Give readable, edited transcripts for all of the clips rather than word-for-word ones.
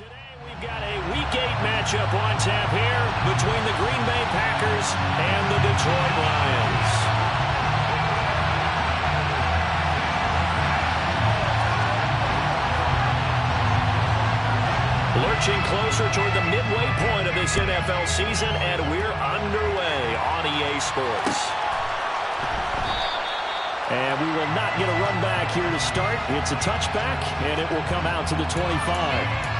Today we've got a Week 8 matchup on tap here between the Green Bay Packers and the Detroit Lions. Lurching closer toward the midway point of this NFL season, and we're underway on EA Sports. And we will not get a run back here to start. It's a touchback, and it will come out to the 25.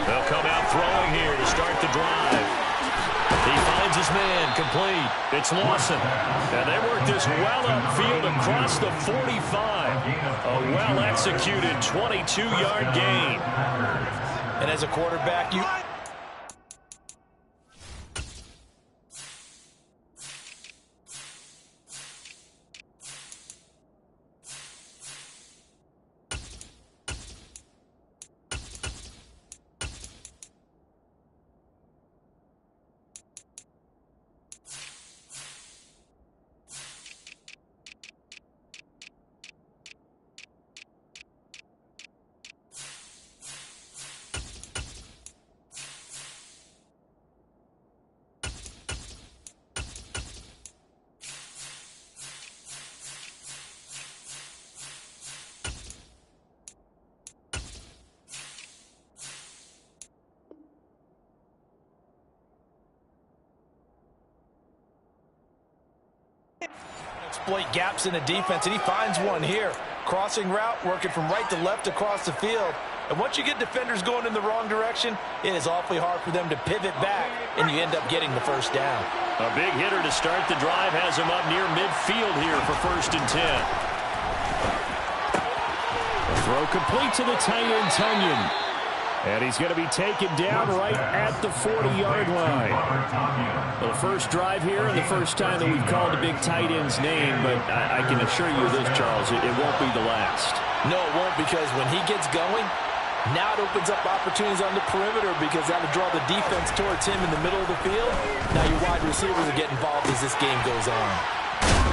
They'll come out throwing here to start the drive. He finds his man complete. It's Lawson. And they work this well upfield across the 45. A well-executed 22-yard gain. And as a quarterback, you... exploit gaps in the defense, and he finds one here. Crossing route, working from right to left across the field. And once you get defenders going in the wrong direction, it is awfully hard for them to pivot back, and you end up getting the first down. A big hitter to start the drive has him up near midfield here for 1st and 10. Throw complete to the tight end, Tunyon. And he's going to be taken down right at the 40-yard line. Well, the first drive here and the first time that we've called a big tight end's name, but I can assure you this, Charles, it won't be the last. No, it won't, because when he gets going, now it opens up opportunities on the perimeter, because that'll draw the defense towards him in the middle of the field. Now your wide receivers will get involved as this game goes on.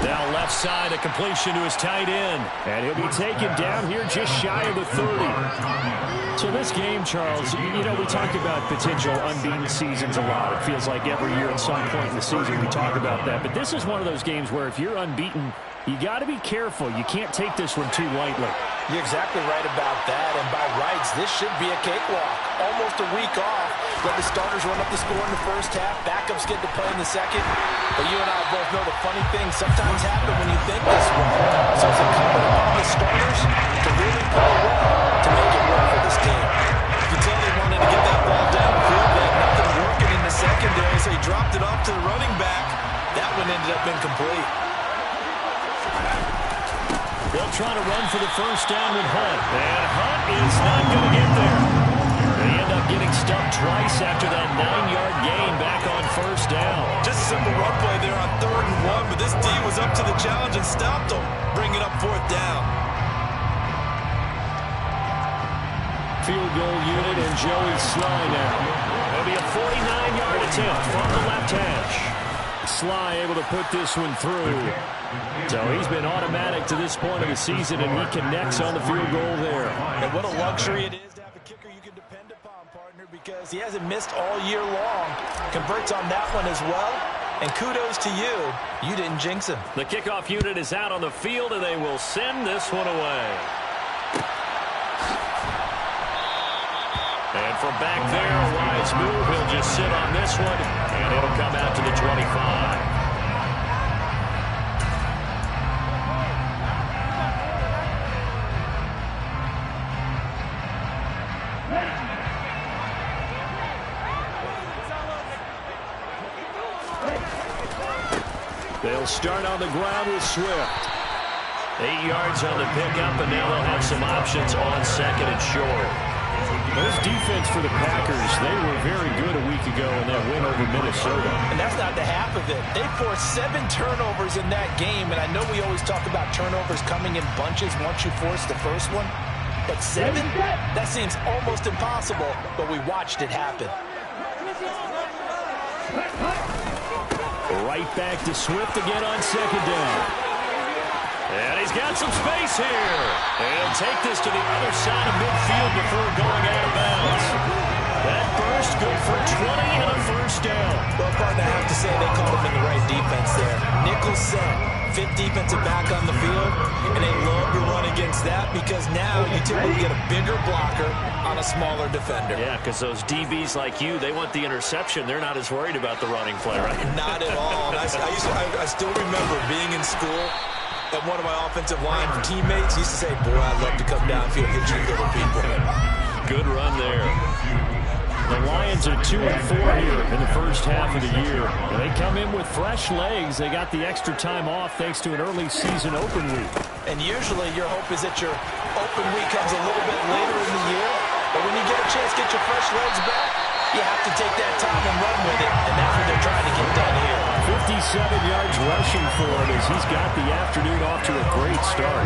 Now left side, a completion to his tight end. And he'll be taken down here just shy of the 30. So this game, Charles, you know, we talk about potential unbeaten seasons a lot. It feels like every year at some point in the season we talk about that. But this is one of those games where if you're unbeaten, you got to be careful. You can't take this one too lightly. You're exactly right about that. And by rights, this should be a cakewalk. Almost a week off. Let the starters run up the score in the first half. Backups get to play in the second. But you and I both know the funny things sometimes happen when you think this way. So it's incumbent upon the starters to really play well to make it work for this team. You can tell they wanted to get that ball downfield. They had nothing working in the secondary, so he dropped it off to the running back. That one ended up incomplete. They'll try to run for the first down with Hunt. And Hunt is not going to get there. They end up getting stuffed twice after that 9-yard gain back on first down. Just a simple run play there on 3rd and 1, but this D was up to the challenge and stopped them, bringing up 4th down. Field goal unit and Joey Sly now. It'll be a 49-yard attempt from the left hash. Sly able to put this one through. So he's been automatic to this point of the season, and he connects on the field goal there. And what a luxury it is to have a kicker you can depend upon, partner, because he hasn't missed all year long. Converts on that one as well. And kudos to you. You didn't jinx him. The kickoff unit is out on the field, and they will send this one away. And from back there, a wise move. He'll just sit on this one, and it'll come out to the 25. They'll start on the ground with Swift. 8 yards on the pickup, and now they'll have some options on 2nd and short. Those defense for the Packers, they were very good a week ago in that win over Minnesota. And that's not the half of it. They forced 7 turnovers in that game, and I know we always talk about turnovers coming in bunches once you force the first one. But 7? That seems almost impossible, but we watched it happen. Right back to Swift again on second down. And he's got some space here. And he'll take this to the other side of midfield before going out of bounds. That burst good for 20 and a first down. Well, partner, I have to say they called him in the right defense there. Nickel set, 5th defensive back on the field, and they love to run against that because now you typically get a bigger blocker on a smaller defender. Yeah, because those DBs like you, they want the interception. They're not as worried about the running play, right? Not at all. I still remember being in school, and one of my offensive line teammates used to say, boy, I'd love to come downfield and hit you little people. Good run there. The Lions are 2-4 here in the first half of the year. And they come in with fresh legs. They got the extra time off thanks to an early season open week. And usually your hope is that your open week comes a little bit later in the year. But when you get a chance to get your fresh legs back, you have to take that time and run with it. And that's what they're trying to get done here. 57 yards rushing for him as he's got the afternoon off to a great start.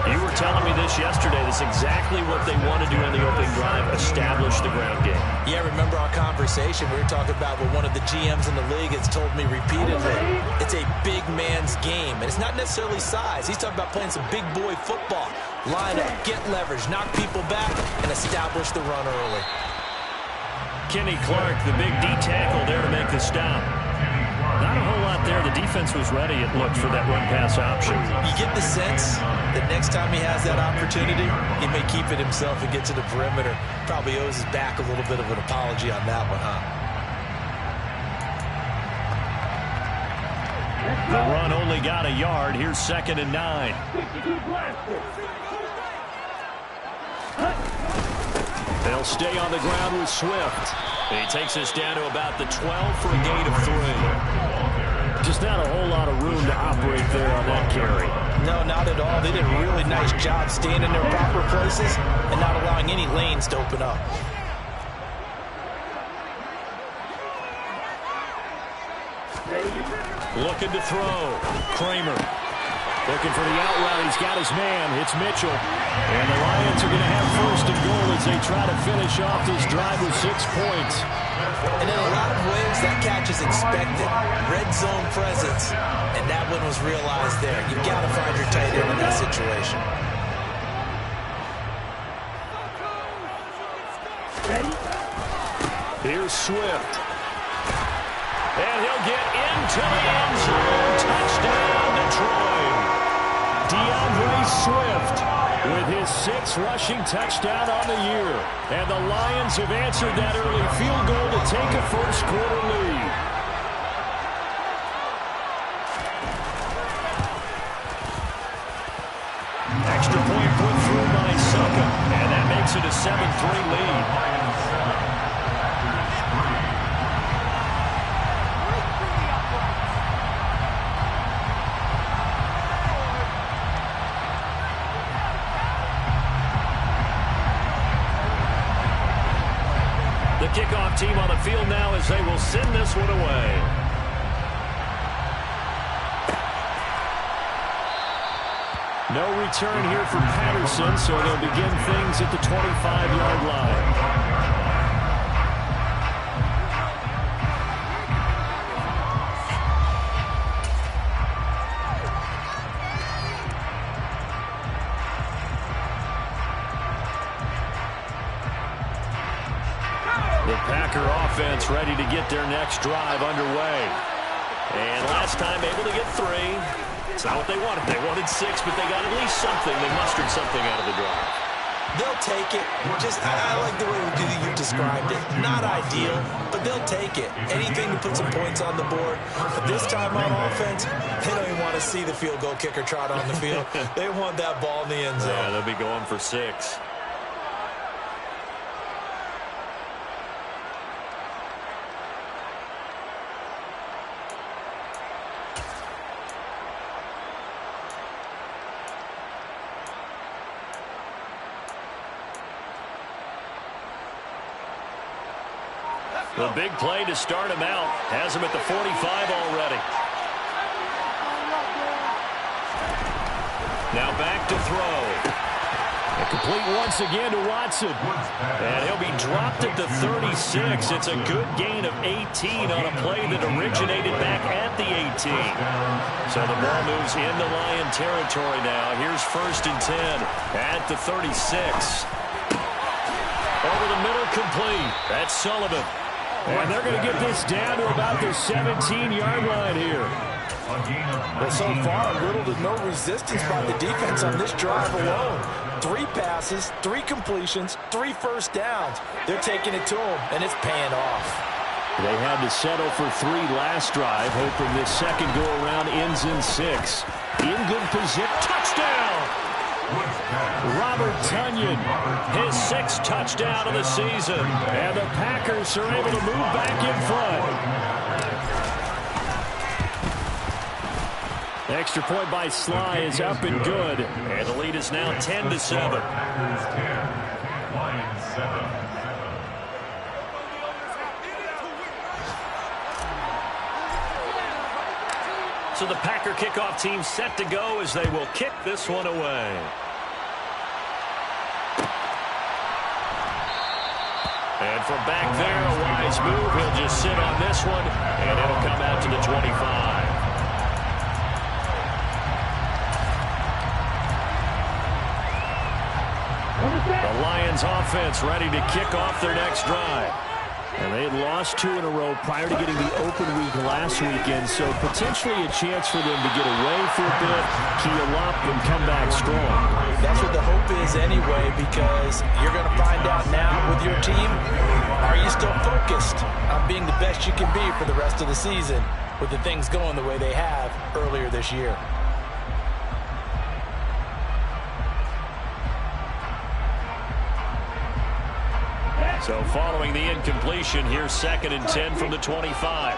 You were telling me this yesterday. That's exactly what they want to do on the opening drive, establish the ground game. Yeah, remember our conversation? We were talking about what one of the GMs in the league has told me repeatedly. It's a big man's game, and it's not necessarily size. He's talking about playing some big boy football. Line up, get leverage, knock people back, and establish the run early. Kenny Clark, the big D tackle there to make the stop. Not a whole lot there. The defense was ready, it looked, for that run-pass option. You get the sense that next time he has that opportunity, he may keep it himself and get to the perimeter. Probably owes his back a little bit of an apology on that one, huh? The run only got a yard. Here's 2nd and 9. They'll stay on the ground with Swift. He takes us down to about the 12 for a gain of 3. Just not a whole lot of room to operate there on that carry. No, not at all. They did a really nice job staying in their proper places and not allowing any lanes to open up. Looking to throw. Kramer. Looking for the out route. He's got his man. It's Mitchell. And the Lions are going to have 1st and goal as they try to finish off this drive with 6 points. And in a lot of ways, that catch is expected. Red zone presence. And that one was realized there. You've got to find your tight end in that situation. Here's Swift. And he'll get into the end zone. Touchdown, Detroit. DeAndre Swift with his 6th rushing touchdown on the year. And the Lions have answered that early field goal to take a first-quarter lead. Extra point put through by Succa. And that makes it a 7-3 lead. The kickoff team on the field now as they will send this one away. No return here for Patterson, so they'll begin things at the 25-yard line. The Packer offense ready to get their next drive underway. And last time able to get 3. It's not what they wanted. They wanted 6, but they got at least something. They mustered something out of the drive. They'll take it. I like the way you described it. Not ideal, but they'll take it. Anything to put some points on the board. But this time on offense, they don't even want to see the field goal kicker trot on the field. They want that ball in the end zone. Yeah, they'll be going for 6. The big play to start him out. Has him at the 45 already. Now back to throw. Complete once again to Watson. And he'll be dropped at the 36. It's a good gain of 18 on a play that originated back at the 18. So the ball moves into Lion territory now. Here's 1st and 10 at the 36. Over the middle, complete. That's Sullivan. And they're going to get this down to about the 17-yard line here. Well, so far, little to no resistance by the defense on this drive alone. 3 passes, 3 completions, 3 first downs. They're taking it to them, and it's paying off. They had to settle for 3 last drive, hoping this second go-around ends in 6. In good position. Touchdown! Robert Tonyan, his 6th touchdown of the season. And the Packers are able to move back in front. Extra point by Sly is up and good. And the lead is now 10-7. So the Packer kickoff team set to go as they will kick this one away. And from back there, a wise move. He'll just sit on this one, and it'll come out to the 25. The Lions offense ready to kick off their next drive. And they had lost 2 in a row prior to getting the open week last weekend, so potentially a chance for them to get away for a bit, keel up, and come back strong. That's what the hope is anyway, because you're going to find out now with your team, are you still focused on being the best you can be for the rest of the season with the things going the way they have earlier this year? So following the incompletion, here's 2nd and 10 from the 25.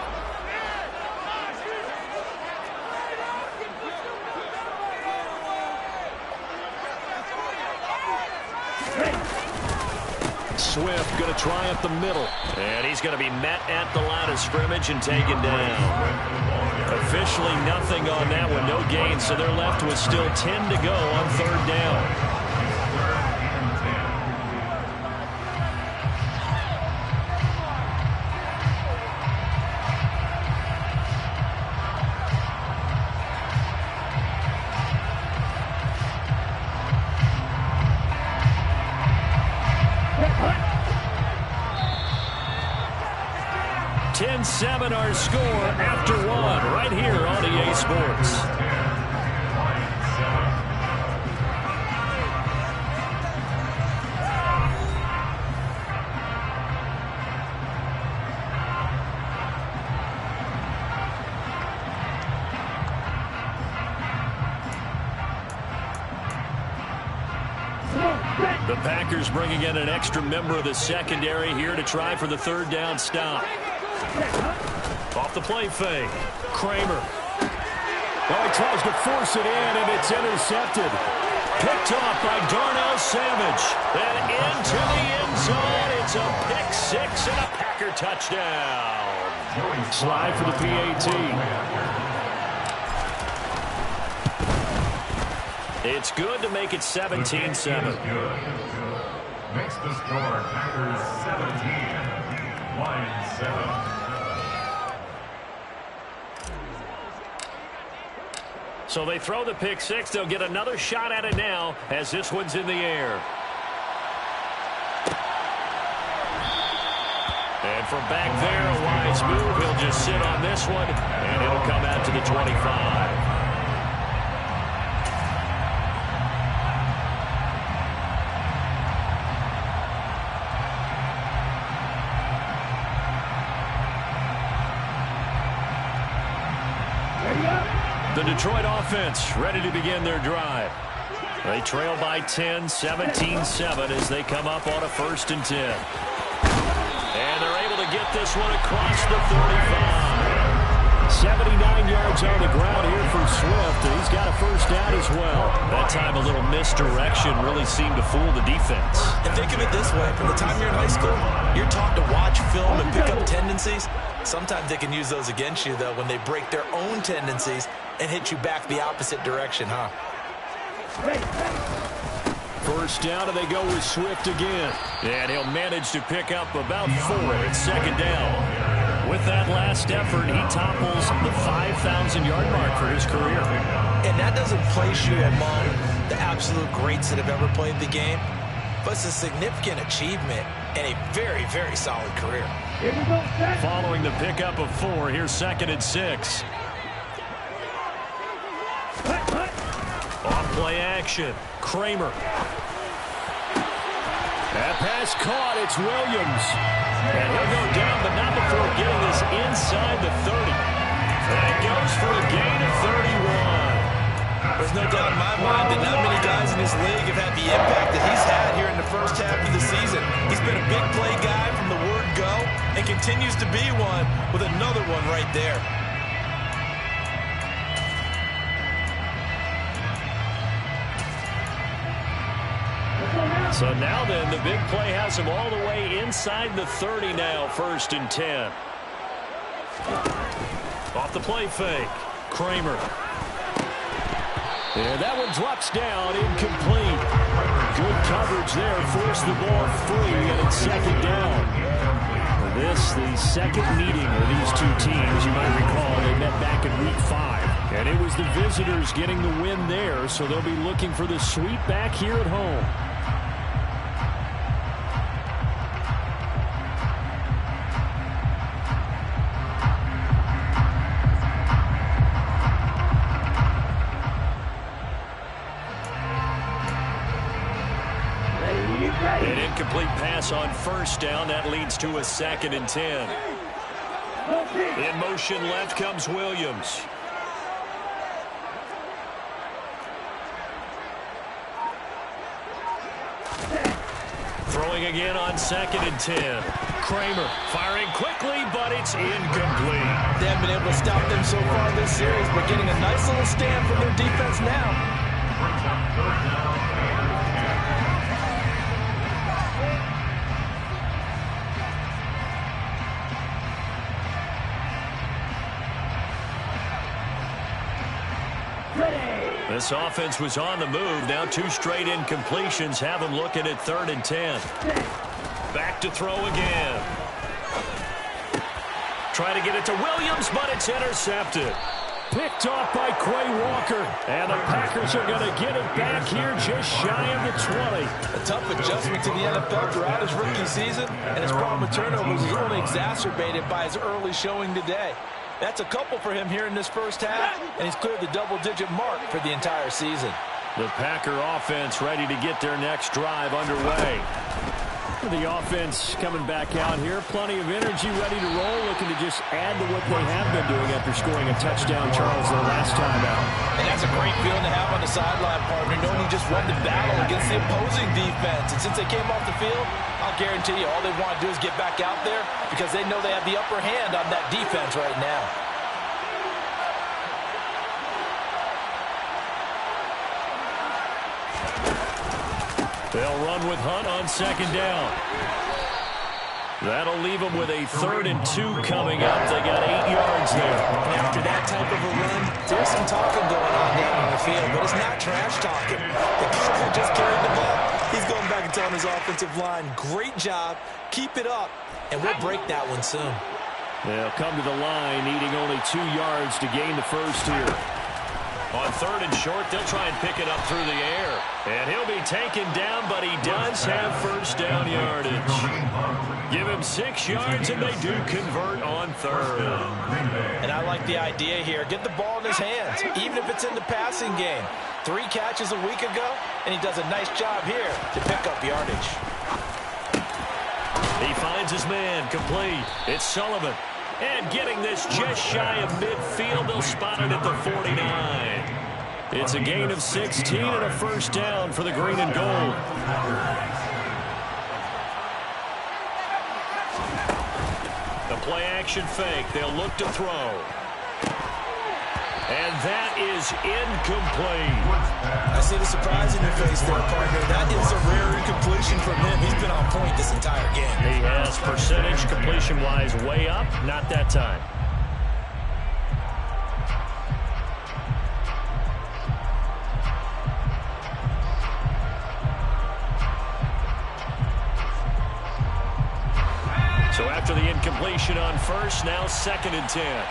Swift going to try up the middle. And he's going to be met at the line of scrimmage and taken down. Officially nothing on that one, no gain, so they're left with still 10 to go on 3rd down. Our score after 1 right here on EA Sports. The Packers bringing in an extra member of the secondary here to try for the 3rd down stop. Off the play fake. Kramer. Well, he tries to force it in, and it's intercepted. Picked off by Darnell Savage. And into the end zone. It's a pick 6 and a Packer touchdown. Slide for the PAT. It's good to make it 17-7. Makes the score Packers 17, Lions 7. So they throw the pick 6. They'll get another shot at it now as this one's in the air. And from back there, a wise move. He'll just sit on this one, and it'll come out to the 25. The Detroit offense ready to begin their drive. They trail by 10, 17-7 as they come up on a 1st and 10. And they're able to get this one across the 35. 79 yards yards on the ground here for Swift, and he's got a first down as well. That time a little misdirection really seemed to fool the defense. And think of it this way. From the time you're in high school, you're taught to watch film and pick up tendencies. Sometimes they can use those against you, though, when they break their own tendencies and hit you back the opposite direction, huh? First down, and they go with Swift again. And he'll manage to pick up about 4 at second down. With that last effort, he topples the 5,000-yard mark for his career. And that doesn't place you among the absolute greats that have ever played the game, but it's a significant achievement and a very, very solid career. Following the pickup of 4, here's 2nd and 6. Off play action. Kramer. That pass caught. It's Williams. And he'll go down, but not before getting this inside the 30. That goes for a gain of 31. There's no doubt in my mind that not many guys in this league have had the impact that he's had here in the first half of the season. He's been a big play guy from the word go and continues to be one with another one right there. So now then, the big play has him all the way inside the 30 now, 1st and 10. Off the play fake. Kramer. And that one drops down, incomplete. Good coverage there, forced the ball free, and it's 2nd down. This, the second meeting of these two teams. You might recall they met back in week 5. And it was the visitors getting the win there, so they'll be looking for the sweep back here at home. An incomplete pass on 1st down. That leads to a 2nd and 10. In motion left comes Williams. Throwing again on 2nd and 10. Kramer firing quickly, but it's incomplete. They haven't been able to stop them so far this series, but getting a nice little stand from their defense now. This offense was on the move. Now 2 straight incompletions have them looking at 3rd and 10. Back to throw again. Try to get it to Williams, but it's intercepted. Picked off by Quay Walker. And the Packers are going to get it back here just shy of the 20. A tough adjustment to the NFL throughout his rookie season, and his problem with turnovers is only exacerbated by his early showing today. That's a couple for him here in this first half, and he's cleared the double-digit mark for the entire season. The Packer offense ready to get their next drive underway. The offense coming back out here. Plenty of energy, ready to roll, looking to just add to what they have been doing after scoring a touchdown, Charles, their last time out. And that's a great feeling to have on the sideline, partner, knowing he just won the battle against the opposing defense. And since they came off the field, I'll guarantee you all they want to do is get back out there because they know they have the upper hand on that defense right now. They'll run with Hunt on 2nd down. That'll leave them with a 3rd and 2 coming up. They got 8 yards there. After that type of a run, there's some talking going on down on the field, but it's not trash talking. The guy just carried the ball. He's going back and telling his offensive line, great job, keep it up, and we'll break that one soon. They'll come to the line, needing only 2 yards to gain the first here. On 3rd and short, they'll try and pick it up through the air. And he'll be taken down, but he does have first down yardage. Give him 6 yards, and they do convert on 3rd. And I like the idea here. Get the ball in his hands, even if it's in the passing game. 3 catches a week ago, and he does a nice job here to pick up yardage. He finds his man, complete. It's Sullivan. And getting this just shy of midfield, they'll spot it at the 49. It's a gain of 16 and a first down for the green and gold. The play action fake. They'll look to throw. And that is incomplete. I see the surprise in your face there, partner. That is a rare incompletion from him. He's been on point this entire game. He has percentage completion-wise way up. Not that time. So after the incompletion on first, now 2nd and 10.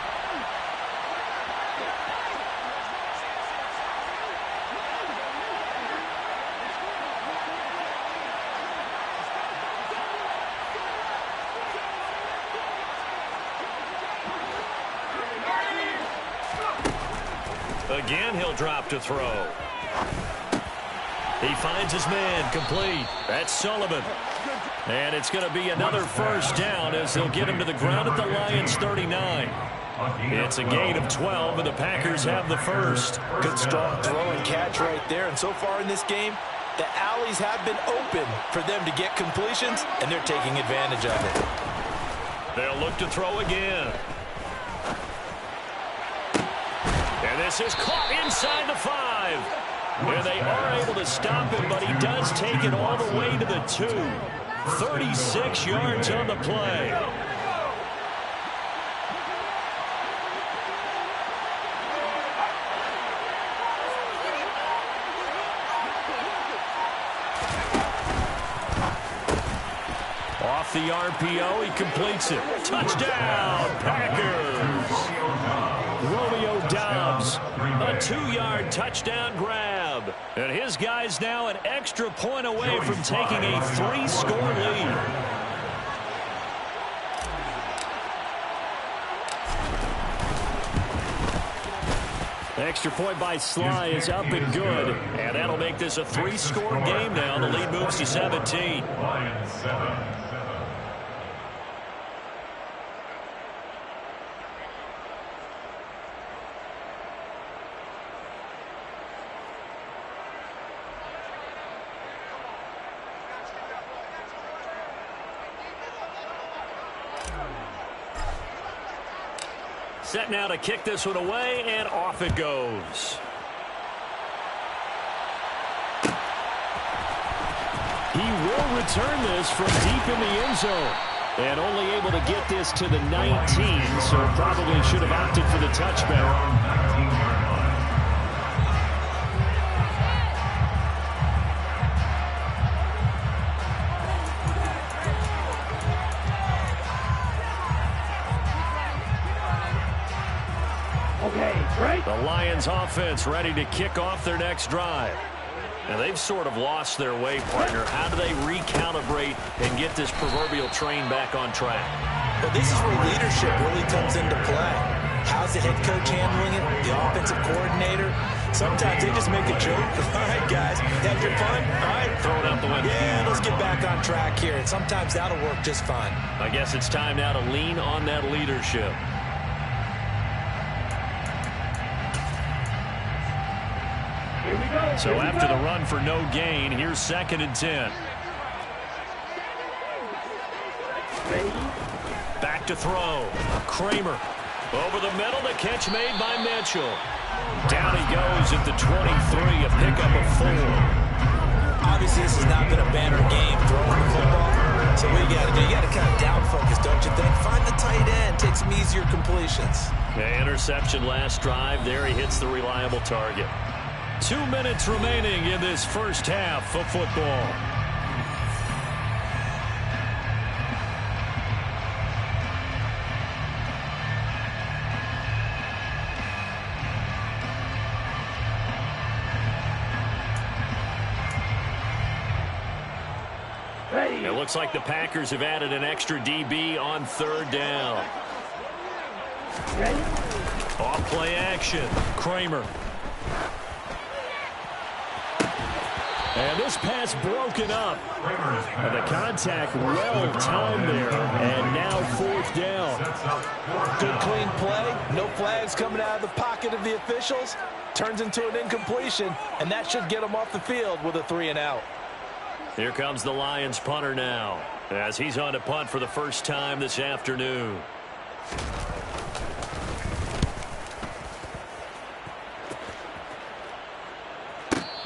Again, he'll drop to throw. He finds his man, complete. That's Sullivan. And it's going to be another first down as they'll get him to the ground at the Lions' 39. It's a gain of 12, and the Packers have the first. Good strong throw and catch right there. And so far in this game, the alleys have been open for them to get completions, and they're taking advantage of it. They'll look to throw again. And this is caught inside the 5. And they are able to stop him, but he does take it all the way to the 2. 36 yards on the play. Off the RPO, he completes it. Touchdown, Packers. Romeo Doubs, a 2-yard touchdown grab. And his guy's now an extra point away from taking a 3-score lead. The extra point by Sly is up and good. And that'll make this a 3-score game now. The lead moves to 17. Lions 7. Set now to kick this one away, and off it goes. He will return this from deep in the end zone. And only able to get this to the 19, so probably should have opted for the touchback. The Lions offense ready to kick off their next drive. And they've sort of lost their way, partner. How do they recalibrate and get this proverbial train back on track? Well, this is where leadership really comes into play. How's the head coach handling it? The offensive coordinator? Sometimes they just make a joke. All right, guys, have your fun? All right. Throw it out the window. Yeah, let's get back on track here. And sometimes that'll work just fine. I guess it's time now to lean on that leadership. So after the run for no gain, here's 2nd and 10. Back to throw. Kramer. Over the middle, the catch made by Mitchell. Down he goes at the 23, a pickup of 4. Obviously, this has not been a banner game throwing the football. So what you got to do, you got to kind of down focus, don't you think? Find the tight end, take some easier completions. The interception last drive. There he hits the reliable target. 2 minutes remaining in this first half of football. It looks like the Packers have added an extra DB on 3rd down. Off play action. Kramer. And this pass broken up. And the contact well timed there. And now 4th down. Good clean play. No flags coming out of the pocket of the officials. Turns into an incompletion. And that should get him off the field with a 3-and-out. Here comes the Lions punter now, as he's on to punt for the first time this afternoon.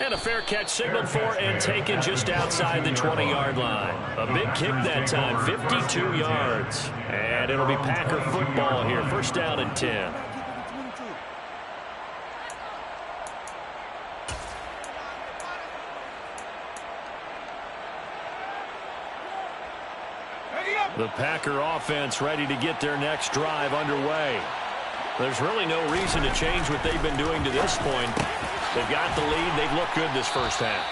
And a fair catch signaled for and taken just outside the 20-yard line. A big kick that time, 52 yards. And it'll be Packer football here, first down and 10. The Packer offense ready to get their next drive underway. There's really no reason to change what they've been doing to this point. They've got the lead. They've looked good this first half.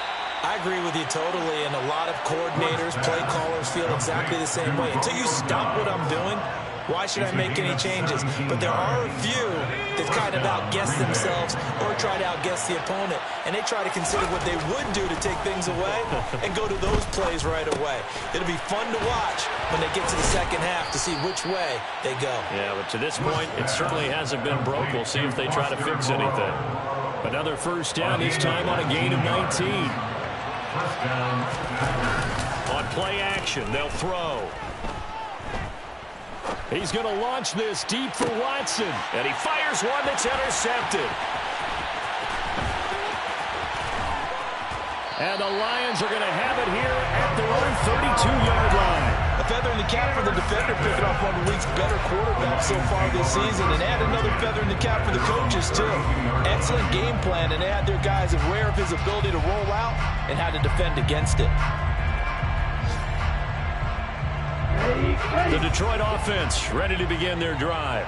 I agree with you totally, and a lot of coordinators, play callers feel exactly the same way. Until you stop what I'm doing, why should I make any changes? But there are a few that kind of outguess themselves or try to outguess the opponent, and they try to consider what they would do to take things away and go to those plays right away. It'll be fun to watch when they get to the second half to see which way they go. Yeah, but to this point, it certainly hasn't been broke. We'll see if they try to fix anything. Another first down, this time on a gain of 19. On play action, they'll throw. He's going to launch this deep for Watson. And he fires one that's intercepted. And the Lions are going to have it here at their own 32-yard line. A feather in the cap for the defender, picking off one of the league's better quarterbacks so far this season, and add another feather in the cap for the coaches, too. Excellent game plan, and they had their guys aware of his ability to roll out and how to defend against it. The Detroit offense ready to begin their drive.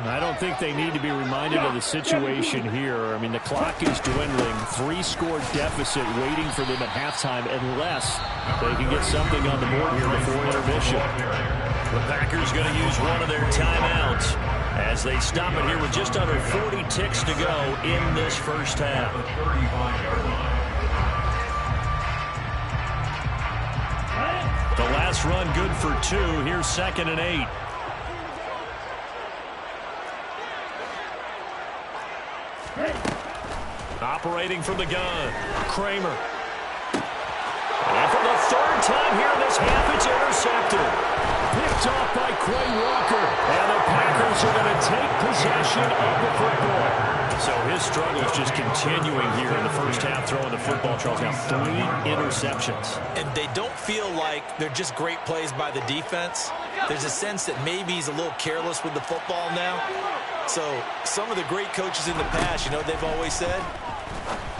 I don't think they need to be reminded of the situation here. I mean, the clock is dwindling. 3-score deficit waiting for them at halftime unless they can get something on the board here before intermission. The Packers going to use one of their timeouts as they stop it here with just under 40 ticks to go in this first half. The last run good for 2. Here's 2nd and 8. Operating from the gun, Kramer. And for the third time here in this half, it's intercepted. Picked off by Quay Walker. And the Packers are going to take possession of the football. So his struggle is just continuing here in the first half, throwing the football. Charles, now 3 interceptions. And they don't feel like they're just great plays by the defense. There's a sense that maybe he's a little careless with the football now. So some of the great coaches in the past, you know, they've always said,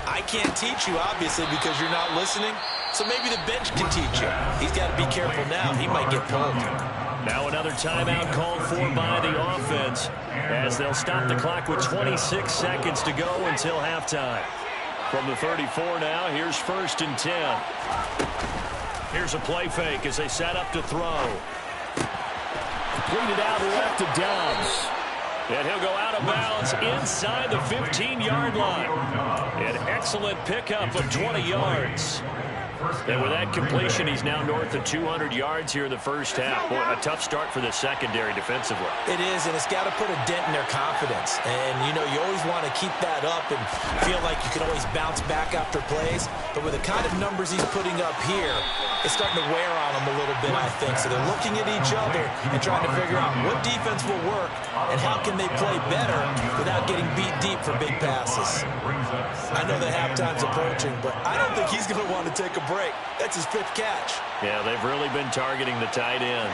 I can't teach you, obviously, because you're not listening. So maybe the bench can teach you. He's got to be careful now. He might get pulled. Now another timeout called for by the offense as they'll stop the clock with 26 seconds to go until halftime. From the 34 now, here's 1st and 10. Here's a play fake as they set up to throw. Completed out left to Dobbs. And he'll go out of bounds inside the 15-yard line. An excellent pickup of 20 yards. And with that completion, he's now north of 200 yards here in the first half. Boy, a tough start for the secondary defensively. It is, and it's got to put a dent in their confidence. And, you know, you always want to keep that up and feel like you can always bounce back after plays. But with the kind of numbers he's putting up here, it's starting to wear on them a little bit, I think. So they're looking at each other and trying to figure out what defense will work and how can they play better without getting beat deep for big passes. I know the halftime's approaching, but I don't think he's going to want to take a break. That's his 5th catch. Yeah, they've really been targeting the tight end.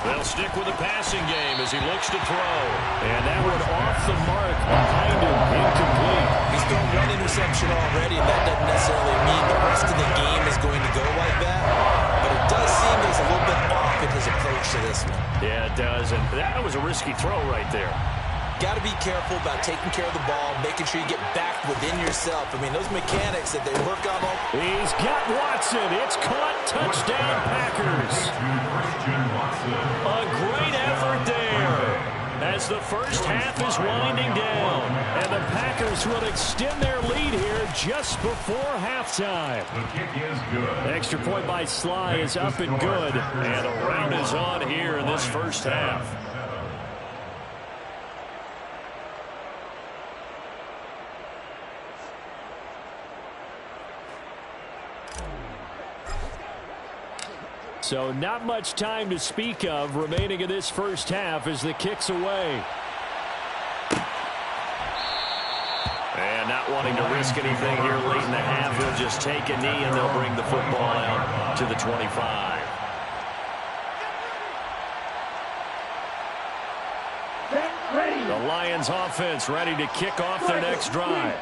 They'll stick with the passing game as he looks to throw. And that one off the mark behind him, incomplete. He's thrown 1 interception already, and that doesn't necessarily mean the rest of the game is going to go like that. But it does seem he's a little bit off in his approach to this one. Yeah, it does. And that was a risky throw right there. Got to be careful about taking care of the ball, making sure you get back within yourself. I mean, those mechanics that they work on. He's got Watson. It's caught. Touchdown, Packers. A great effort there as the first half is winding down. And the Packers will extend their lead here just before halftime. The kick is good. Extra point by Sly is up and good. And a round is on here in this first half. So not much time to speak of remaining in this first half as the kick's away. And not wanting to risk anything here late in the half, he'll just take a knee and they'll bring the football out to the 25. The Lions offense ready to kick off their next drive.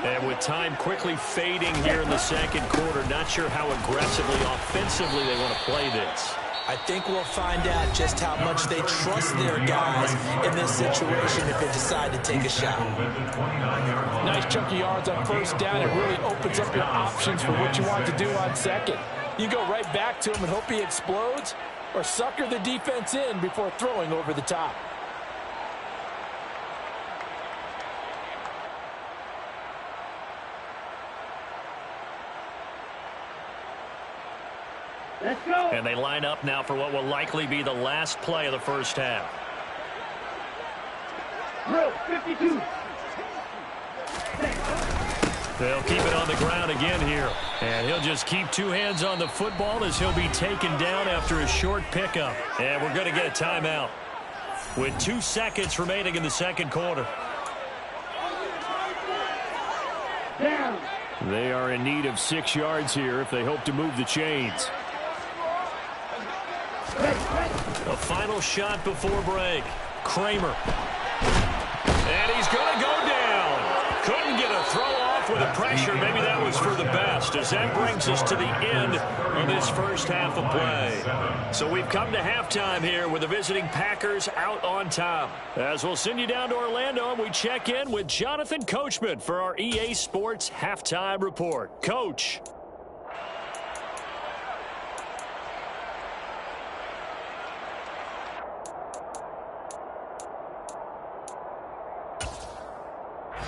And with time quickly fading here in the second quarter, not sure how aggressively, offensively they want to play this. I think we'll find out just how much they trust their guys in this situation if they decide to take a shot. Nice chunky yards on first down. It really opens up your options for what you want to do on second. You go right back to him and hope he explodes, or sucker the defense in before throwing over the top. Let's go. And they line up now for what will likely be the last play of the first half. Drill 52. They'll keep it on the ground again here. And he'll just keep two hands on the football as he'll be taken down after a short pickup. And we're going to get a timeout with 2 seconds remaining in the second quarter. Down. They are in need of 6 yards here if they hope to move the chains. A final shot before break. Kramer. And he's going to go down. Couldn't get a throw off with the pressure. Maybe that was for the best, as that brings us to the end of this first half of play. So we've come to halftime here with the visiting Packers out on top. As we'll send you down to Orlando, and we check in with Jonathan Coachman for our EA Sports Halftime Report. Coach.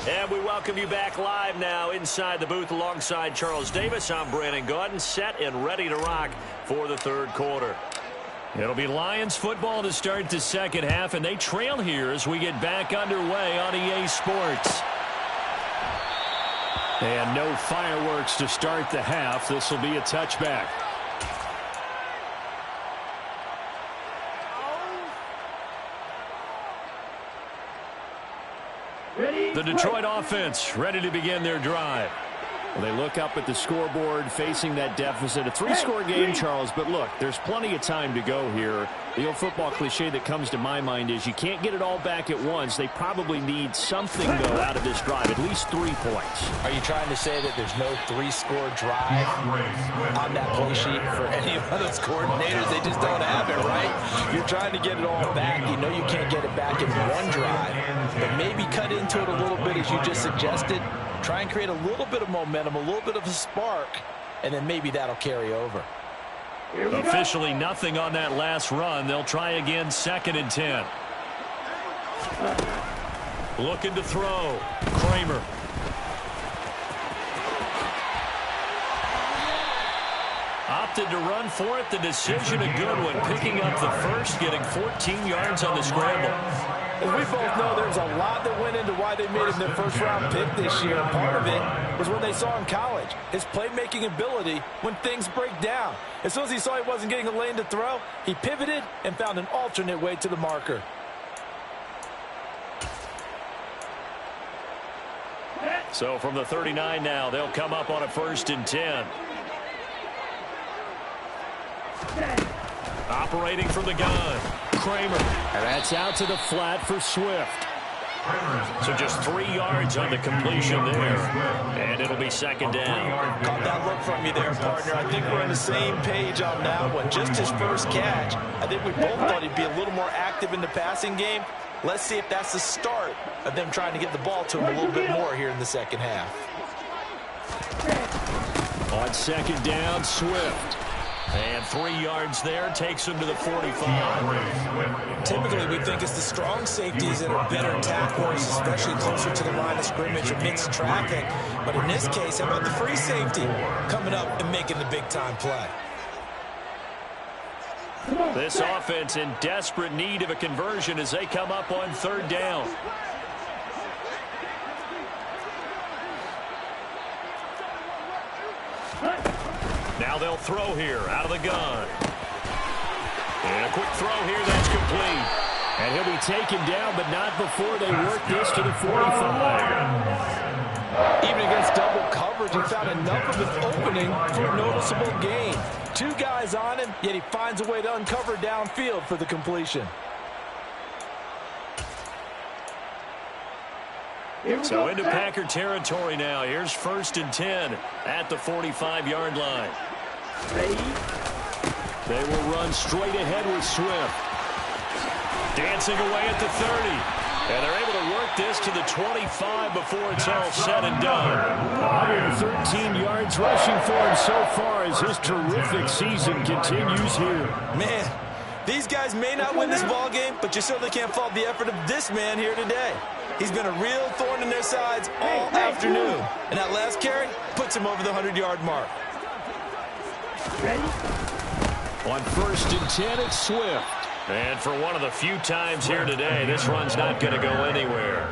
And we welcome you back live now inside the booth alongside Charles Davis. I'm Brandon Gaudin, set and ready to rock for the third quarter. It'll be Lions football to start the second half, and they trail here as we get back underway on EA Sports. And no fireworks to start the half. This will be a touchback. The Detroit offense ready to begin their drive. Well, they look up at the scoreboard facing that deficit. A 3-score game, Charles, but look, there's plenty of time to go here. The old football cliche that comes to my mind is you can't get it all back at once. They probably need something, though, out of this drive, at least 3 points. Are you trying to say that there's no 3-score drive on that play sheet for any of those coordinators? They just don't have it, right? You're trying to get it all back. You know you can't get it back in one drive, but maybe cut into it a little bit as you just suggested. Try and create a little bit of momentum, a little bit of a spark, and then maybe that'll carry over. Officially nothing on that last run. They'll try again, 2nd and 10. Looking to throw. Kramer. Opted to run for it. The decision a good one. Picking up the first, getting 14 yards on the scramble. As we both know, there's a lot that went into why they made him their first-round pick this year. And part of it was what they saw in college, his playmaking ability when things break down. As soon as he saw he wasn't getting a lane to throw, he pivoted and found an alternate way to the marker. So from the 39 now, they'll come up on a 1st and 10. Operating from the gun. Kramer. And that's out to the flat for Swift. So just 3 yards on the completion there. And it'll be 2nd down. Caught that look from you there, partner. I think we're on the same page on that one. Just his first catch. I think we both thought he'd be a little more active in the passing game. Let's see if that's the start of them trying to get the ball to him a little bit more here in the second half. On 2nd down, Swift. And 3 yards there takes him to the 45. Typically, we think it's the strong safeties that are better tacklers, especially closer to the line of scrimmage amidst traffic. But in this case, how about the free safety coming up and making the big-time play? This offense in desperate need of a conversion as they come up on 3rd down. Now they'll throw here out of the gun. And a quick throw here that's complete. And he'll be taken down, but not before they work this to the 45. Even against double coverage, he found enough of an opening for a noticeable gain. 2 guys on him, yet he finds a way to uncover downfield for the completion. So into Packer territory now. Here's 1st and 10 at the 45-yard line. They will run straight ahead with Swift. Dancing away at the 30. And they're able to work this to the 25 before it's all said and done. 113 yards rushing for him so far as his terrific season continues here. Man, these guys may not win this ball game, but you certainly can't fault the effort of this man here today. He's been a real thorn in their sides all afternoon. And that last carry puts him over the 100-yard mark. On 1st and 10, it's Swift. And for one of the few times here today, this run's not going to go anywhere.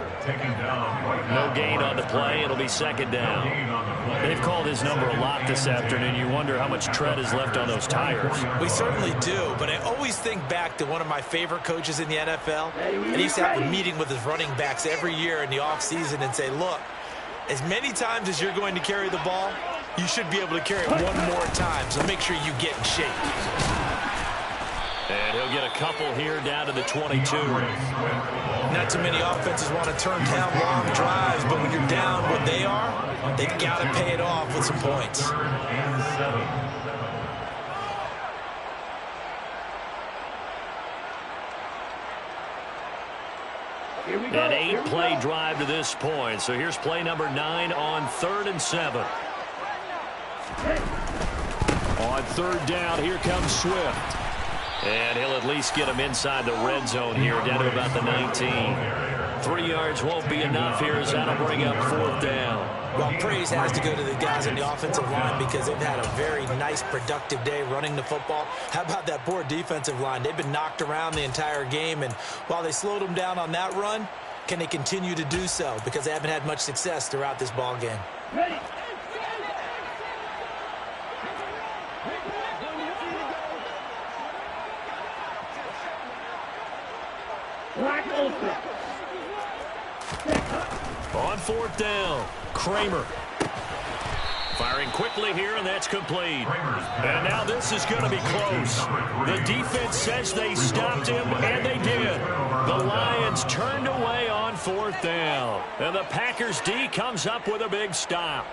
No gain on the play. It'll be 2nd down. They've called his number a lot this afternoon. You wonder how much tread is left on those tires. We certainly do, but I always think back to one of my favorite coaches in the NFL. And he used to have a meeting with his running backs every year in the offseason and say, look, as many times as you're going to carry the ball, you should be able to carry it one more time, so make sure you get in shape. And he'll get a couple here down to the 22. Not too many offenses want to turn down long drives, but when you're down what they are, they've got to pay it off with some points. An 8-play drive to this point. So here's play number 9 on 3rd and 7. On 3rd down, here comes Swift. And he'll at least get him inside the red zone here, down to about the 19. 3 yards won't be enough here as that'll bring up 4th down. Well, praise has to go to the guys on the offensive line because they've had a very nice, productive day running the football. How about that poor defensive line? They've been knocked around the entire game, and while they slowed them down on that run, can they continue to do so? Because they haven't had much success throughout this ball game. Ready. Black Olsen. On 4th down, Kramer. Firing quickly here, and that's complete. And now this is going to be close. The defense says they stopped him, and they did. The Lions turned away on 4th down. And the Packers D comes up with a big stop.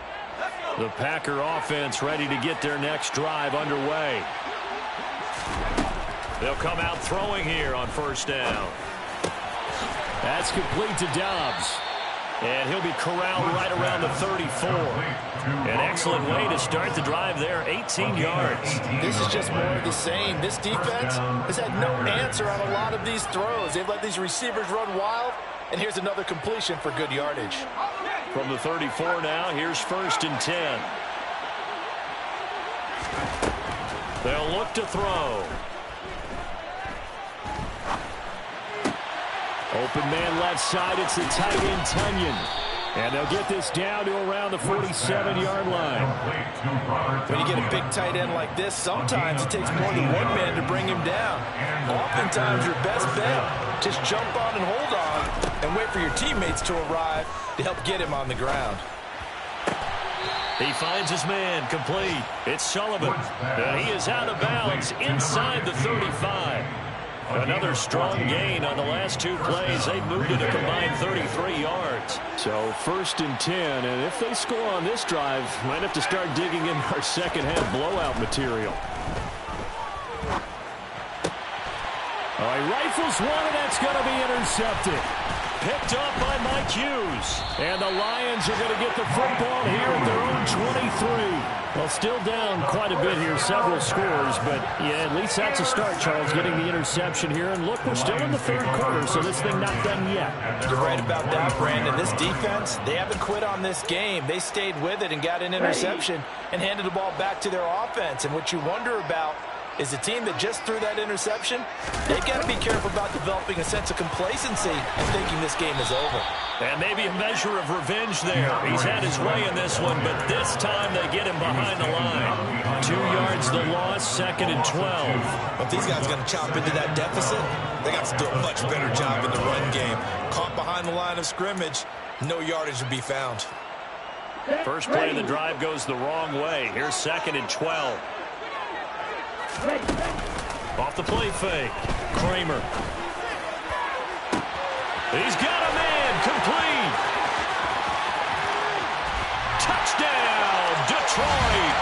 The Packer offense ready to get their next drive underway. They'll come out throwing here on 1st down. That's complete to Dobbs. And he'll be corralled right around the 34. An excellent way to start the drive there, 18 yards. This is just more of the same. This defense has had no answer on a lot of these throws. They've let these receivers run wild, and here's another completion for good yardage. From the 34 now, here's 1st and 10. They'll look to throw. Open man left side, it's the tight end, Tunyon. And they'll get this down to around the 47-yard line. When you get a big tight end like this, sometimes it takes more than one man to bring him down. Oftentimes, your best bet, just jump on and hold on and wait for your teammates to arrive to help get him on the ground. He finds his man, complete. It's Sullivan. And he is out of bounds inside the 35. Another strong gain on the last 2 plays. They moved it a combined 33 yards. So 1st and 10, and if they score on this drive, might have to start digging in our second-half blowout material. All right, rifles one, and that's going to be intercepted. Picked up by Mike Hughes. And the Lions are going to get the football here at their own 23. Well, still down quite a bit here, several scores, but yeah, at least that's a start, Charles, getting the interception here. And look, we're still in the 3rd quarter, so this thing not done yet. You're right about that, Brandon. This defense, they haven't quit on this game. They stayed with it and got an interception and handed the ball back to their offense. And what you wonder about is the team that just threw that interception, they've got to be careful about developing a sense of complacency and thinking this game is over. And maybe a measure of revenge there. He's had his way in this one, but this time they get him behind the line. 2 yards the loss, 2nd and 12. If these guys are going to chop into that deficit, they got to do a much better job in the run game. Caught behind the line of scrimmage, no yardage to be found. First play of the drive goes the wrong way. Here's 2nd and 12. Off the play fake. Kramer. He's got a man. Complete. Touchdown, Detroit.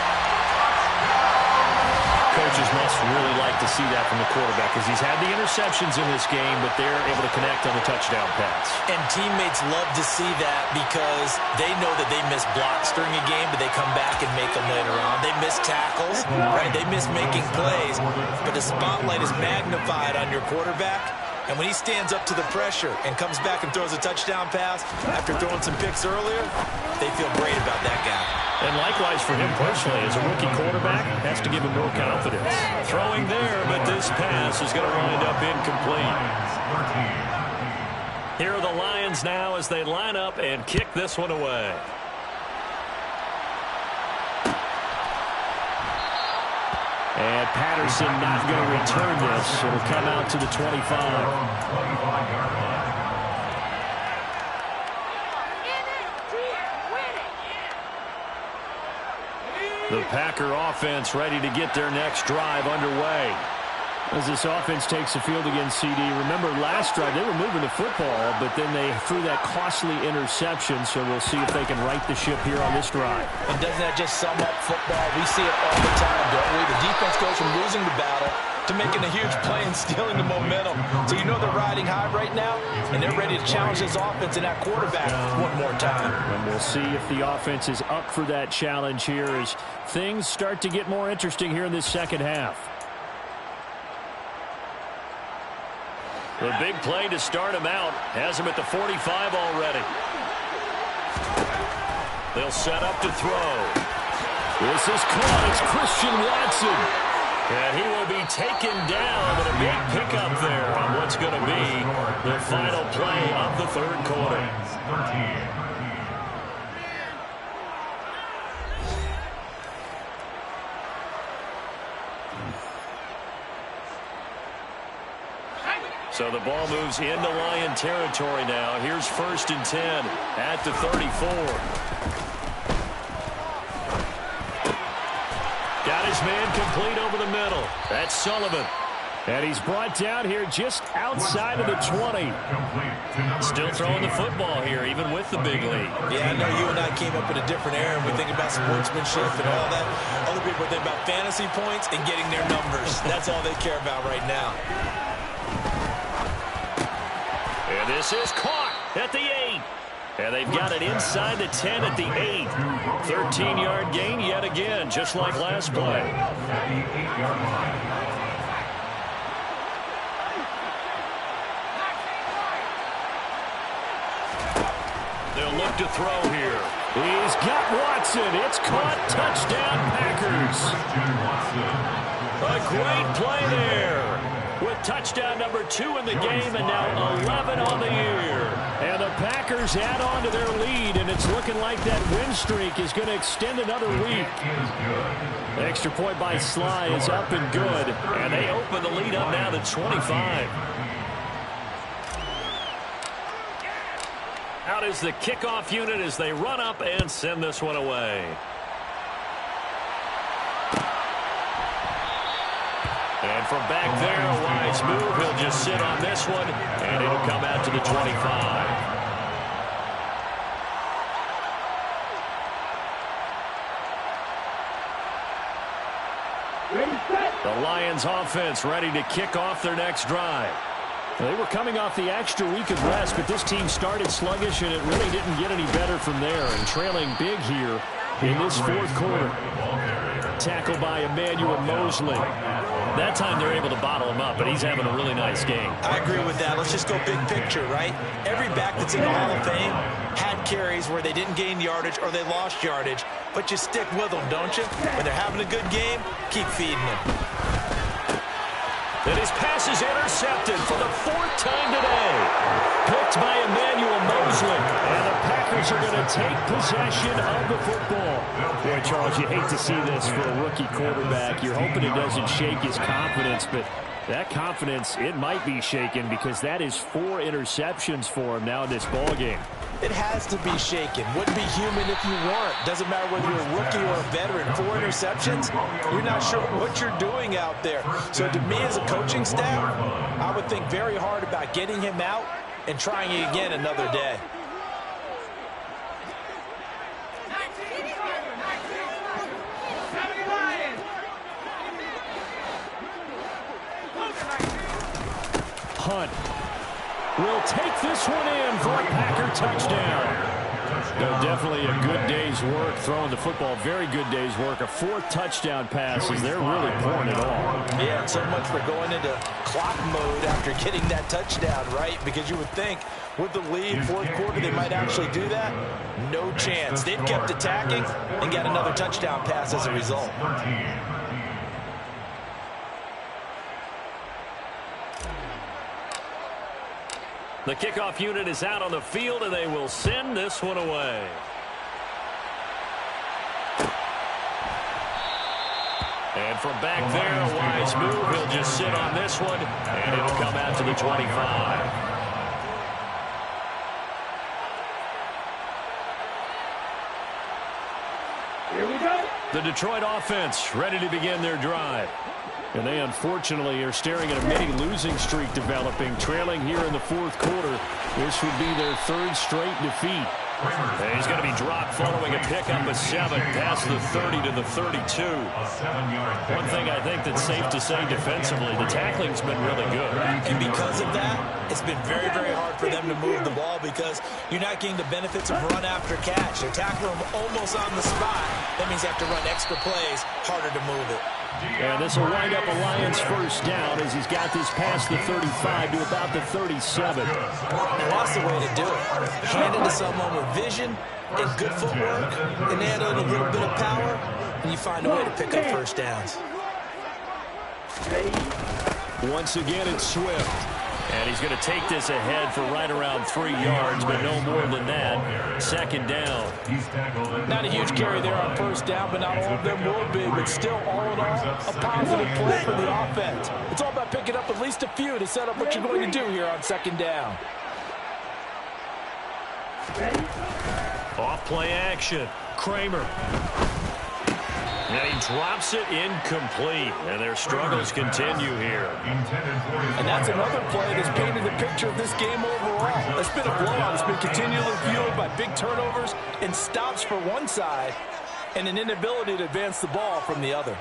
Coaches must really like to see that from the quarterback because he's had the interceptions in this game, but they're able to connect on the touchdown pass. And teammates love to see that because they know that they miss blocks during a game, but they come back and make them later on. They miss tackles, right? They miss making plays, but the spotlight is magnified on your quarterback. And when he stands up to the pressure and comes back and throws a touchdown pass after throwing some picks earlier, they feel great about that guy. And likewise for him personally, as a rookie quarterback, has to give him more confidence. Throwing there, but this pass is going to wind up incomplete. Here are the Lions now as they line up and kick this one away. And Patterson not going to return this. It'll come out to the 25. The Packer offense ready to get their next drive underway. As this offense takes the field against CD, remember last drive they were moving the football, but then they threw that costly interception, so we'll see if they can right the ship here on this drive. And doesn't that just sum up football? We see it all the time, don't we? The defense goes from losing the battle to making a huge play and stealing the momentum. So you know they're riding high right now, and they're ready to challenge this offense and that quarterback one more time. And we'll see if the offense is up for that challenge here as things start to get more interesting here in this second half. The big play to start him out has him at the 45 already. They'll set up to throw. This is caught. It's Christian Watson. And he will be taken down, but a big pickup there on what's going to be the final play of the third quarter. So the ball moves into Lion territory now. Here's 1st and 10 at the 34. Got his man complete over the middle. That's Sullivan. And he's brought down here just outside of the 20. Still throwing the football here, even with the big lead. Yeah, I know you and I came up in a different era, and we think about sportsmanship and all that. Other people think about fantasy points and getting their numbers. That's all they care about right now. And this is caught at the 8. And they've got it inside the 10 at the 8. 13-yard gain yet again, just like last play. They'll look to throw here. He's got Watson. It's caught. Touchdown, Packers. A great play there. With touchdown number 2 in the game and now 11 on the year. And the Packers add on to their lead, and it's looking like that win streak is going to extend another week. The extra point by Sly is up and good, and they open the lead up now to 25. Out is the kickoff unit as they run up and send this one away. And from back there, a wise move. He'll just sit on this one, and it'll come out to the 25. The Lions offense ready to kick off their next drive. They were coming off the extra week of rest, but this team started sluggish, and it really didn't get any better from there. And trailing big here in this fourth quarter. Tackled by Emmanuel Mosley. That time they're able to bottle him up, but he's having a really nice game. I agree with that. Let's just go big picture, right? Every back that's in the Hall of Fame had carries where they didn't gain yardage or they lost yardage, but you stick with them, don't you? When they're having a good game, keep feeding them. And his pass is intercepted for the 4th time today. Picked by Emmanuel Mosley. And the Packers are going to take possession of the football. Boy, Charles, you hate to see this for a rookie quarterback. You're hoping it doesn't shake his confidence, but that confidence, it might be shaken because that is 4 interceptions for him now in this ballgame. It has to be shaken. Wouldn't be human if you weren't. Doesn't matter whether you're a rookie or a veteran. 4 interceptions, you're not sure what you're doing out there. So to me as a coaching staff, I would think very hard about getting him out and trying it again another day. Hunt will take this one in for a Packer touchdown. Definitely a good day's work throwing the football. Very good day's work. A 4th touchdown pass as they're really pouring it on. Yeah, and so much for going into clock mode after getting that touchdown, right? Because you would think with the lead, 4th quarter, they might actually do that. No chance. They've kept attacking and got another touchdown pass as a result. The kickoff unit is out on the field, and they will send this one away. And from back there, a wise move. He'll just sit on this one, and it'll come out to the 25. Here we go. The Detroit offense ready to begin their drive. And they, unfortunately, are staring at a mini-losing streak developing, trailing here in the 4th quarter. This would be their 3rd straight defeat. And he's going to be dropped following a pickup of 7 past the 30 to the 32. One thing I think that's safe to say defensively, the tackling's been really good. And because of that, it's been very, very hard for them to move the ball because you're not getting the benefits of run after catch. They're tackling them almost on the spot. That means they have to run extra plays, harder to move it. And this will wind up a Lions 1st down as he's got this past the 35 to about the 37. And that's the way to do it. Hand it to someone with vision and good footwork, and add a little bit of power, and you find a way to pick up 1st downs. Once again, it's Swift. And he's going to take this ahead for right around 3 yards, but no more than that. 2nd down. Not a huge carry there on 1st down, but not all of them will be. But still, all in all, a positive play for the offense. It's all about picking up at least a few to set up what you're going to do here on 2nd down. Off play action. Kramer. And he drops it incomplete. And their struggles continue here. And that's another play that's painted the picture of this game overall. It's been a blowout. It's been continually fueled by big turnovers and stops for one side and an inability to advance the ball from the other.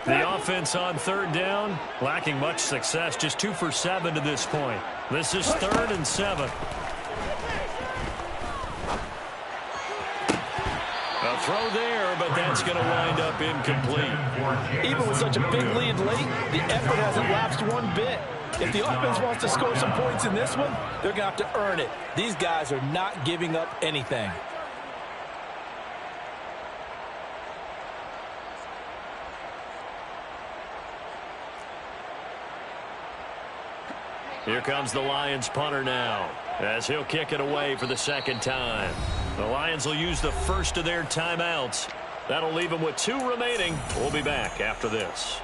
The offense on 3rd down, lacking much success. Just 2 for 7 to this point. This is 3rd and 7. A throw there, but that's going to wind up incomplete. Even with such a big lead late, the effort hasn't lapsed one bit. If the offense wants to score some points in this one, they're going to have to earn it. These guys are not giving up anything. Here comes the Lions punter now, as he'll kick it away for the 2nd time. The Lions will use the first of their timeouts. That'll leave them with 2 remaining. We'll be back after this.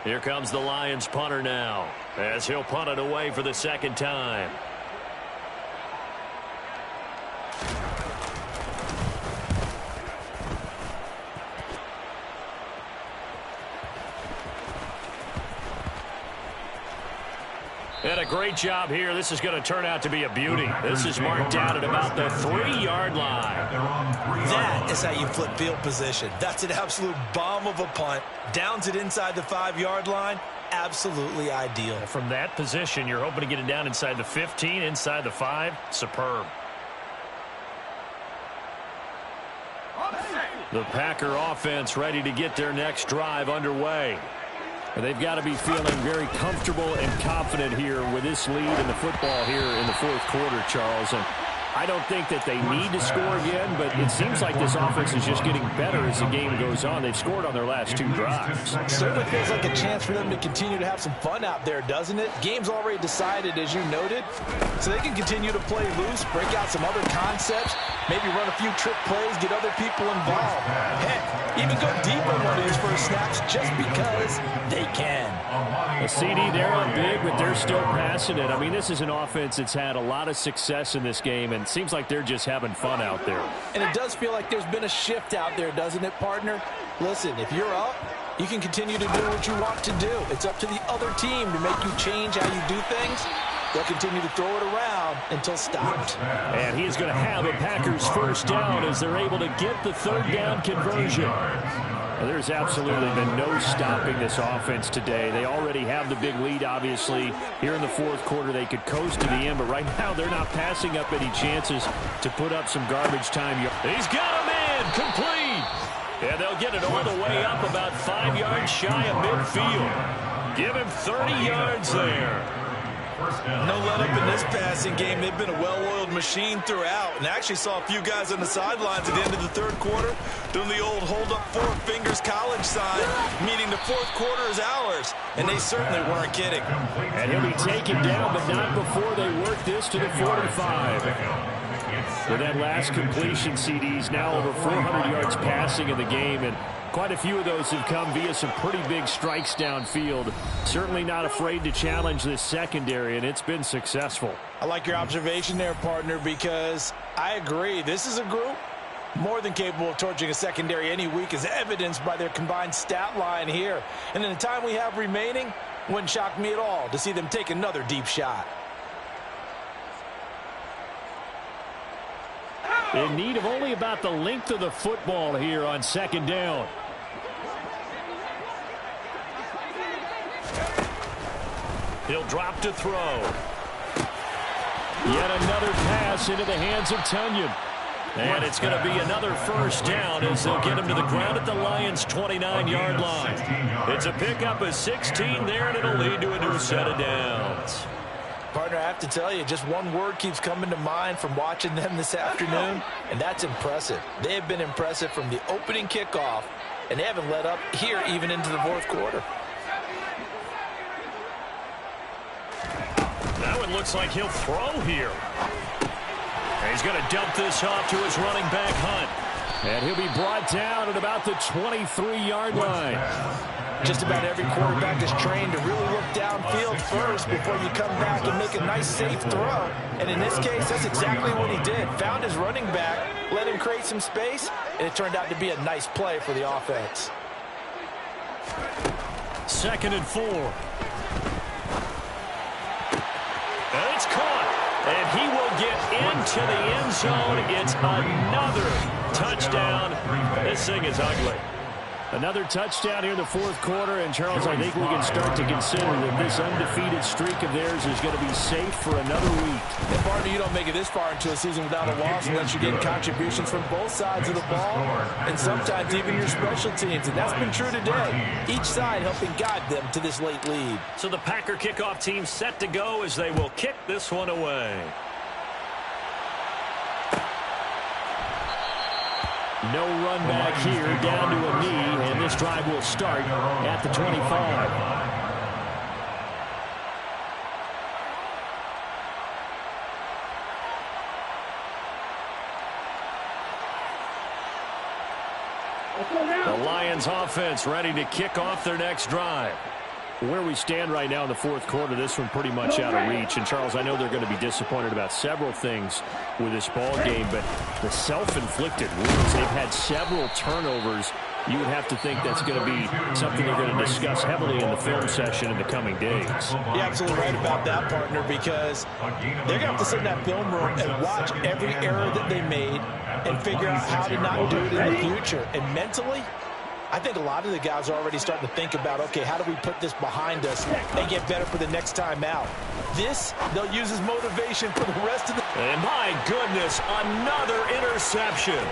Here comes the Lions punter now, as he'll punt it away for the 2nd time. And a great job here. This is going to turn out to be a beauty. This is marked out at about the 3-yard line. That is how you flip field position. That's an absolute bomb of a punt. Downs it inside the 5-yard line. Absolutely ideal. From that position, you're hoping to get it down inside the 15, inside the 5. Superb. The Packer offense ready to get their next drive underway. And they've got to be feeling very comfortable and confident here with this lead in the football here in the 4th quarter, Charles. And I don't think that they need to score again, but it seems like this offense is just getting better as the game goes on. They've scored on their last 2 drives. Certainly feels like a chance for them to continue to have some fun out there, doesn't it? Game's already decided, as you noted, so they can continue to play loose, break out some other concepts, maybe run a few trick plays, get other people involved. Heck, even go deep on one of these first snaps just because they can. A CD there on big, but they're still passing it. I mean, this is an offense that's had a lot of success in this game, and it seems like they're just having fun out there. And it does feel like there's been a shift out there, doesn't it, partner? Listen, if you're up, you can continue to do what you want to do. It's up to the other team to make you change how you do things. They'll continue to throw it around until stopped. And he's going to have a Packers first down as they're able to get the third down conversion. There's absolutely been no stopping this offense today. They already have the big lead, obviously. Here in the fourth quarter, they could coast to the end, but right now they're not passing up any chances to put up some garbage time. He's got him in, complete. And they'll get it all the way up about 5 yards shy of midfield. Give him 30 yards there. No let-up in this passing game. They've been a well-oiled machine throughout, and actually saw a few guys on the sidelines at the end of the third quarter doing the old hold-up 4 fingers college sign, meaning the fourth quarter is ours, and they certainly weren't kidding. And he'll be taken down, but not before they work this to the 45. With that last completion, CD's now over 400 yards passing in the game, and quite a few of those have come via some pretty big strikes downfield. Certainly not afraid to challenge this secondary, and it's been successful. I like your observation there, partner, because I agree. This is a group more than capable of torching a secondary any week, as evidenced by their combined stat line here. And in the time we have remaining, wouldn't shock me at all to see them take another deep shot. In need of only about the length of the football here on second down. He'll drop to throw. Yet another pass into the hands of Tunyon. And it's going to be another first down as they'll get him to the ground at the Lions' 29-yard line. It's a pickup of 16 there, and it'll lead to a new set of downs. Partner, I have to tell you, just one word keeps coming to mind from watching them this afternoon, and that's impressive. They have been impressive from the opening kickoff, and they haven't let up here even into the fourth quarter. That one looks like he'll throw here. And he's going to dump this off to his running back, Hunt. And he'll be brought down at about the 23-yard line. Just about every quarterback is trained to really look downfield first before you come back and make a nice, safe throw. And in this case, that's exactly what he did. Found his running back, let him create some space, and it turned out to be a nice play for the offense. 2nd and 4. And it's caught. And he will get into the end zone. It's another touchdown. This thing is ugly. Another touchdown here in the fourth quarter, and Charles, I think we can start to consider that this undefeated streak of theirs is going to be safe for another week. And partner, you don't make it this far into a season without a loss unless you're getting contributions from both sides of the ball, and sometimes even your special teams, and that's been true today. Each side helping guide them to this late lead. So the Packer kickoff team set to go as they will kick this one away. No run back here, down to a knee, and this drive will start at the 25. The Lions offense ready to kick off their next drive. Where we stand right now in the fourth quarter, this one pretty much out of reach. And, Charles, I know they're going to be disappointed about several things with this ball game, but the self-inflicted wounds, they've had several turnovers. You would have to think that's going to be something they're going to discuss heavily in the film session in the coming days. You're absolutely right about that, partner, because they're going to have to sit in that film room and watch every error that they made and figure out how to not do it in the future. And mentally, I think a lot of the guys are already starting to think about, okay, how do we put this behind us and get better for the next time out? This, they'll use as motivation for the rest of the... And my goodness, another interception.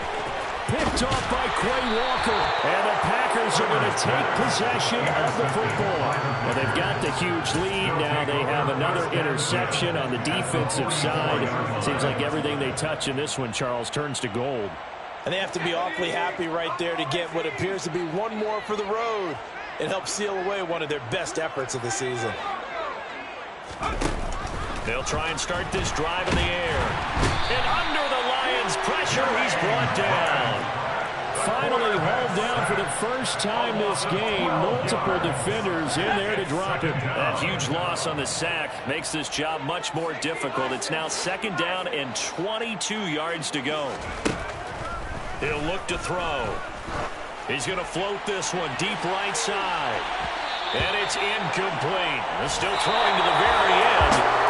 Picked off by Quay Walker. And the Packers are going to take possession of the football. Well, they've got the huge lead. Now they have another interception on the defensive side. Seems like everything they touch in this one, Charles, turns to gold. And they have to be awfully happy right there to get what appears to be one more for the road. It helps seal away one of their best efforts of the season. They'll try and start this drive in the air. And under the Lions' pressure, he's brought down. Finally hauled down for the first time this game. Multiple defenders in there to drop him. That huge loss on the sack makes this job much more difficult. It's now 2nd down and 22 yards to go. He'll look to throw. He's going to float this one deep right side. And it's incomplete. Still throwing to the very end.